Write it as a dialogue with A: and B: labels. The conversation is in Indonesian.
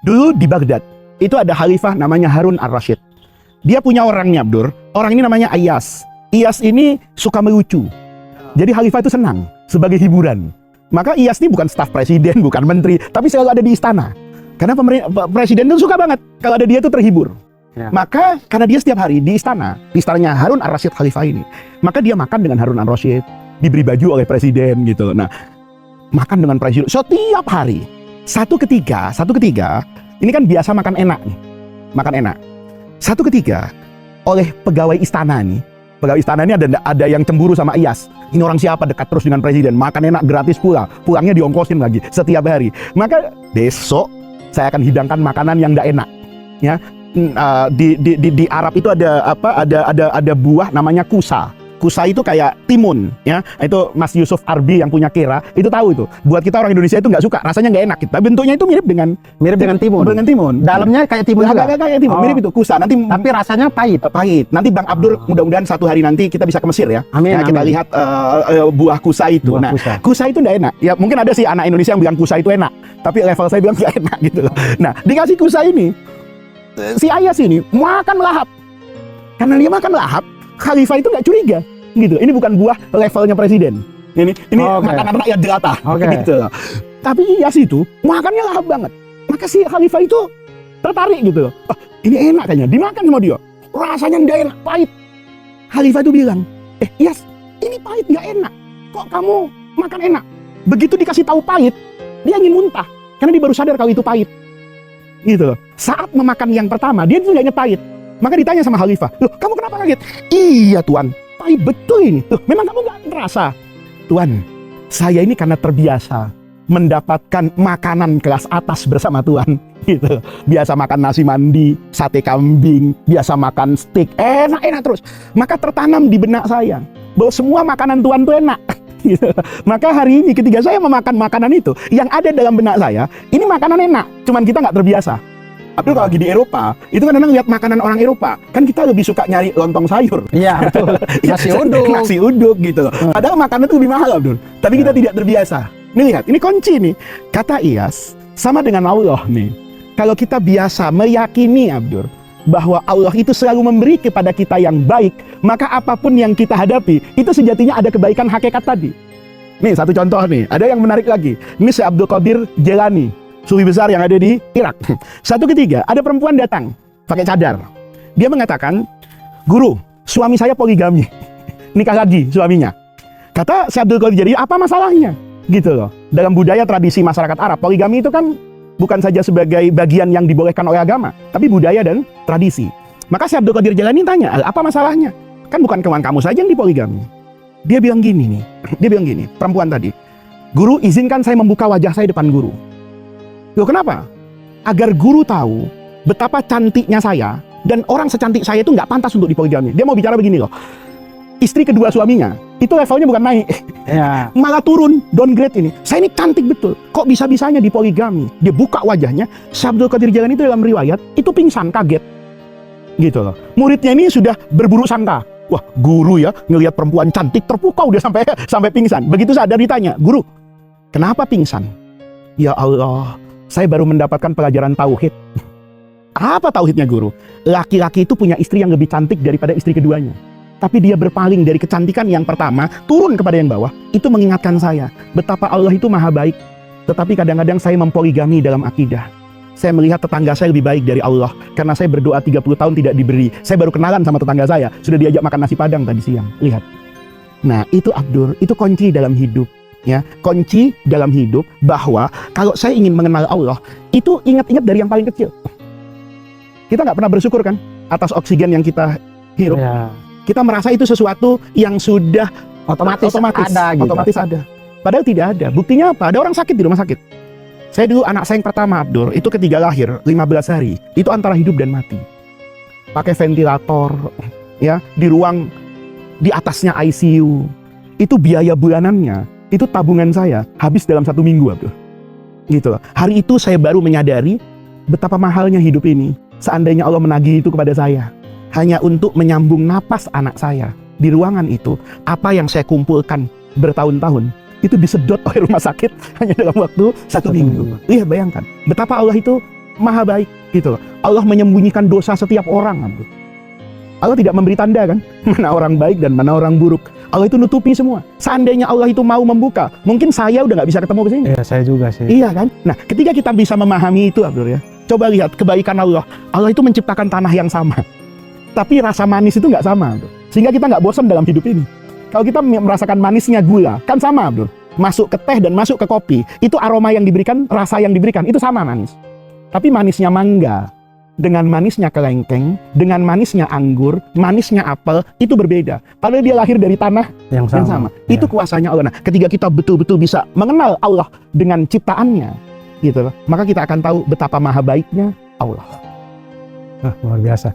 A: Dulu di Baghdad, itu ada khalifah namanya Harun ar-Rasyid. Dia punya orangnya, Abdur. Orang ini namanya Iyas. Iyas ini suka melucu. Jadi khalifah itu senang sebagai hiburan. Maka Iyas ini bukan staf presiden, bukan menteri, tapi selalu ada di istana. Karena presiden itu suka banget kalau ada dia itu terhibur. Ya. Maka karena dia setiap hari di istananya Harun ar-Rasyid khalifah ini, maka dia makan dengan Harun ar-Rasyid, diberi baju oleh presiden gitu. Nah, makan dengan presiden setiap hari. Satu ketiga, ini kan biasa makan enak nih. Makan enak. Satu ketiga, oleh pegawai istana nih. Pegawai istana ini ada yang cemburu sama Iyas. Ini orang siapa dekat terus dengan presiden, makan enak gratis pula. Pulangnya diongkosin lagi setiap hari. Maka besok saya akan hidangkan makanan yang enggak enak. Ya. Di Arab itu ada buah namanya kusa. Kusa itu kayak timun, ya. Itu Mas Yusuf Arbi yang punya Kera, itu tahu itu. Buat kita orang Indonesia itu nggak suka, rasanya nggak enak. Kita bentuknya itu mirip dengan timun. Dengan timun.
B: Dalamnya kayak timun juga.
A: Kayak timun, mirip itu kusa. Nanti
B: tapi rasanya pahit.
A: Pahit. Nanti Bang Abdur mudah-mudahan satu hari nanti kita bisa ke Mesir ya.
B: Amin.
A: Nah, kita lihat buah kusa itu.
B: Buah
A: kusa itu nggak enak. Ya mungkin ada sih anak Indonesia yang bilang kusa itu enak, tapi level saya bilang nggak enak gitu loh. Nah, dikasih kusa ini, si Ayas ini makan lahap. Karena dia makan lahap, khalifah itu nggak curiga. Gitu. Ini bukan buah levelnya presiden. Ini makanan rakyat jelata. Gitu. Tapi Iyas itu makannya lahap banget. Maka si khalifah itu tertarik gitu. Oh, ini enak kayaknya. Dimakan sama dia. Rasanya nggak enak, pahit. Khalifah itu bilang, Iyas, ini pahit nggak enak. Kok kamu makan enak? Begitu dikasih tahu pahit, dia ingin muntah. Karena dia baru sadar kalau itu pahit. Gitu. Saat memakan yang pertama, dia itu nggak ingat pahit. Maka ditanya sama khalifah, loh kamu kenapa kaget? Iya Tuan. Pahit betul ini. Tuh, memang kamu nggak merasa? Tuan, saya ini karena terbiasa mendapatkan makanan kelas atas bersama Tuan. Gitu. Biasa makan nasi mandi, sate kambing, biasa makan steak, enak-enak terus. Maka tertanam di benak saya bahwa semua makanan Tuan tuh enak. Gitu. Maka hari ini ketika saya memakan makanan itu, yang ada dalam benak saya, ini makanan enak. Cuman kita nggak terbiasa. Abdul kalau lagi di Eropa, itu kan kadang lihat makanan orang Eropa, kan kita lebih suka nyari lontong sayur.
B: Iya, betul.
A: Nasi uduk gitu. Padahal makanan itu lebih mahal, Abdul. Tapi kita tidak terbiasa. Nih lihat, ini kunci nih. Kata Iyas, sama dengan Allah nih. Kalau kita biasa meyakini, Abdul, bahwa Allah itu selalu memberi kepada kita yang baik, maka apapun yang kita hadapi, itu sejatinya ada kebaikan hakikat tadi. Nih, satu contoh nih. Ada yang menarik lagi. Ini Syekh Abdul Qadir Jailani, sufi besar yang ada di Irak. Satu ketiga, ada perempuan datang pakai cadar. Dia mengatakan, guru, suami saya poligami. Nikah lagi suaminya. Kata Syekh Abdul Qadir Jailani, apa masalahnya? Gitu loh. Dalam budaya tradisi masyarakat Arab, poligami itu kan bukan saja sebagai bagian yang dibolehkan oleh agama, tapi budaya dan tradisi. Maka Syekh Abdul Qadir Jailani tanya, apa masalahnya? Kan bukan kamu saja yang dipoligami. Dia bilang gini nih. Dia bilang gini, perempuan tadi. Guru, izinkan saya membuka wajah saya depan guru. Loh kenapa? Agar guru tahu betapa cantiknya saya, dan orang secantik saya itu nggak pantas untuk dipoligami. Dia mau bicara begini loh. Istri kedua suaminya, itu levelnya bukan naik. Ya. Malah turun, downgrade ini. Saya ini cantik betul. Kok bisa-bisanya dipoligami? Dia buka wajahnya. Syekh Abdul Qadir Jailani itu dalam riwayat, itu pingsan, kaget. Gitu loh. Muridnya ini sudah berburuk sangka. Wah, guru ya, ngelihat perempuan cantik terpukau dia sampai pingsan. Begitu sadar ditanya, guru, kenapa pingsan? Ya Allah, saya baru mendapatkan pelajaran tauhid. Apa tauhidnya guru? Laki-laki itu punya istri yang lebih cantik daripada istri keduanya. Tapi dia berpaling dari kecantikan yang pertama, turun kepada yang bawah. Itu mengingatkan saya, betapa Allah itu maha baik. Tetapi kadang-kadang saya mempoligami dalam akidah. Saya melihat tetangga saya lebih baik dari Allah. Karena saya berdoa 30 tahun tidak diberi. Saya baru kenalan sama tetangga saya. Sudah diajak makan nasi padang tadi siang. Lihat. Nah itu Abdur, itu kunci dalam hidup. Ya, kunci dalam hidup bahwa kalau saya ingin mengenal Allah, itu ingat-ingat dari yang paling kecil. Kita nggak pernah bersyukur kan atas oksigen yang kita hirup. Ya. Kita merasa itu sesuatu yang sudah otomatis ada, gitu. Otomatis ada. Padahal tidak ada. Buktinya apa? Ada orang sakit di rumah sakit. Saya dulu anak saya yang pertama, Abdur, itu ketika lahir 15 hari, itu antara hidup dan mati. Pakai ventilator, ya, di ruang di atasnya ICU. Itu biaya bulanannya. Itu tabungan saya habis dalam 1 minggu, Abdul. Gitu. Hari itu saya baru menyadari betapa mahalnya hidup ini. Seandainya Allah menagih itu kepada saya, hanya untuk menyambung napas anak saya di ruangan itu, apa yang saya kumpulkan bertahun-tahun itu disedot oleh rumah sakit hanya dalam waktu 1 minggu. Iya, bayangkan betapa Allah itu maha baik gitu loh. Allah menyembunyikan dosa setiap orang, Abdul. Allah tidak memberi tanda kan, mana orang baik dan mana orang buruk. Allah itu nutupi semua. Seandainya Allah itu mau membuka, mungkin saya udah nggak bisa ketemu ke sini.
B: Iya, saya juga sih.
A: Iya kan? Nah, ketika kita bisa memahami itu, Abdul ya, coba lihat kebaikan Allah. Allah itu menciptakan tanah yang sama, tapi rasa manis itu nggak sama, Abdul. Sehingga kita nggak bosan dalam hidup ini. Kalau kita merasakan manisnya gula, kan sama, Abdul. Masuk ke teh dan masuk ke kopi, itu aroma yang diberikan, rasa yang diberikan, itu sama manis. Tapi manisnya mangga, dengan manisnya kelengkeng, dengan manisnya anggur, manisnya apel, itu berbeda. Padahal dia lahir dari tanah
B: yang sama.
A: Ya. Itu kuasanya Allah. Nah, ketika kita betul-betul bisa mengenal Allah dengan ciptaannya, gitu loh, maka kita akan tahu betapa maha baiknya Allah.
B: Luar biasa.